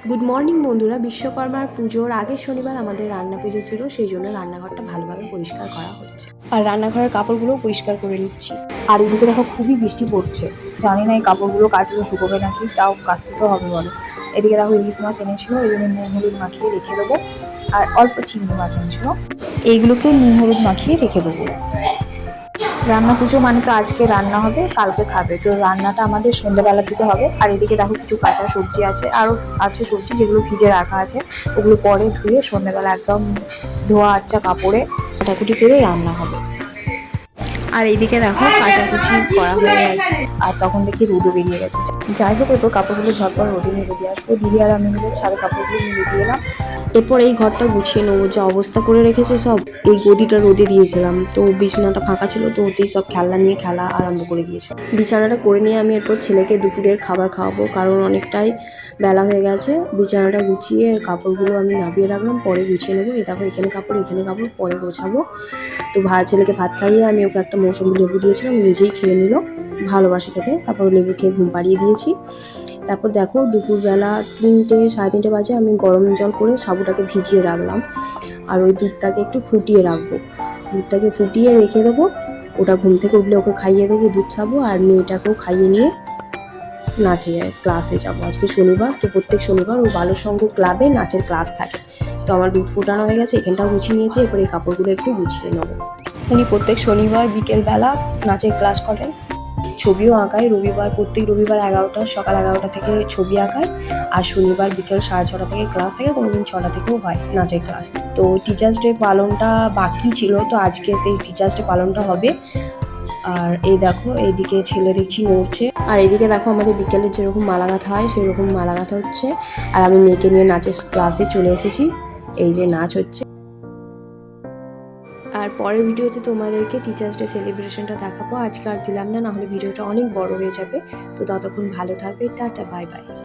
Good morning বন্ধুরা। বিশ্বকর্মার পুজোর আগের শনিবার আমাদের রান্না পুজো ছিল, সেই জন্য রান্নাঘরটা ভালোভাবে পরিষ্কার করা হচ্ছে আর রান্নাঘরের কাপড়গুলো পরিষ্কার করে নিচ্ছি। আর এদিকে দেখো খুবই বৃষ্টি পড়ছে, জানি না এই কাপড়গুলো কাচলে শুকোবে নাকি, তাও কাচতে তো হবে বলো। এদিকে দেখো ইলিশ মাছ এনেছিল, এই জন্য নুন হলুদ মাখিয়ে রেখে দেবো। আর অল্প চিংড়ি মাছ এনেছিল, এইগুলোকেও নুন হলুদ মাখিয়ে রেখে দেবো। রান্না পুজো মানে তো আজকে রান্না হবে, কালকে খাবে, তো রান্নাটা আমাদের সন্ধ্যাবেলার দিকে হবে। আর এদিকে দেখো কিছু কাঁচা সবজি আছে, আরও আছে সবজি যেগুলো ফ্রিজে রাখা আছে, ওগুলো পরে ধুয়ে সন্ধ্যাবেলা একদম ধোয়া আচ্ছা কাপড়ে কাটাকুটি করে রান্না হবে। আর এইদিকে দেখো কাচাকুচি করা হয়ে গেছে, আর তখন দেখি রোদও বেরিয়ে গেছে। যাই হোক, এরপর কাপড়গুলো ঝটপট রোদে মেলে দিয়ে আসবো। দিদি আর আমি মিলে ছাড়ে কাপড়গুলো মিলে দিয়ে এলাম। এরপর এই ঘরটা গুছিয়ে নেবো, যা অবস্থা করে রেখেছে সব। এই গদিটা রোদে দিয়েছিলাম, তো বিছানাটা ফাঁকা ছিল, তো ওতেই সব খেলনা নিয়ে খেলা আরম্ভ করে দিয়েছে। বিছানাটা করে নিয়ে আমি এরপর ছেলেকে দুপুরের খাবার খাওয়াবো, কারণ অনেকটাই বেলা হয়ে গেছে। বিছানাটা গুছিয়ে কাপড়গুলো আমি নামিয়ে রাখলাম, পরে গুছিয়ে নেবো। এই দেখো এখানে কাপড় পরে গোছাবো। তো ছেলেকে ভাত খাইয়ে আমি ওকে একটা মৌসুমি লেবু দিয়েছিলাম, নিজেই খেয়ে নিল, ভালোবাসে খেতে। তারপর লেবু খেয়ে ঘুম পাড়িয়ে দিয়েছি। তারপর দেখো দুপুরবেলা 3টে সাড়ে 3টে বাজে, আমি গরম জল করে সাবুটাকে ভিজিয়ে রাখলাম, আর ওই দুধটাকে একটু ফুটিয়ে রাখবো। দুধটাকে ফুটিয়ে রেখে দেবো, ওটা ঘুম থেকে উঠলে ওকে খাইয়ে দেবো দুধ সাবু, আর মেয়েটাকেও খাইয়ে নিয়ে নাচে ক্লাসে যাবো। আজকে শনিবার, তো প্রত্যেক শনিবার ও বালসংঘ ক্লাবে নাচের ক্লাস থাকে। তো আমার দুধ ফোটানো হয়ে গেছে, এখানটাও গুছিয়ে নিয়েছি, এরপর এই কাপড়গুলো একটু গুছিয়ে নেবো। উনি প্রত্যেক শনিবার বিকেলবেলা নাচের ক্লাস করেন, ছবিও আঁকায়। প্রত্যেক রবিবার সকাল 11টা থেকে ছবি আঁকায়, আর শনিবার বিকেল 6:30 থেকে ক্লাস থাকে, কোনোদিন 6টা থেকেও হয় নাচের ক্লাস। তো টিচার্স ডে পালনটা বাকি ছিল, তো আজকে সেই টিচার্স ডে পালনটা হবে। আর এই দেখো এইদিকে ছেলে দেখছি নড়ছে, আর এইদিকে দেখো আমাদের বিকেলে যেরকম মালা গাঁথা হয় সেরকম মালা গাঁথা হচ্ছে। আর আমি মেয়েকে নিয়ে নাচের ক্লাসে চলে এসেছি, এই যে নাচ হচ্ছে। আর পরের ভিডিওতে তোমাদেরকে টিচার্স ডে সেলিব্রেশনটা দেখাবো। আজকে আর দিলাম না, নাহলে ভিডিওটা অনেক বড় হয়ে যাবে। তো ততক্ষণ ভালো থাকবে, টাটা, বাই বাই।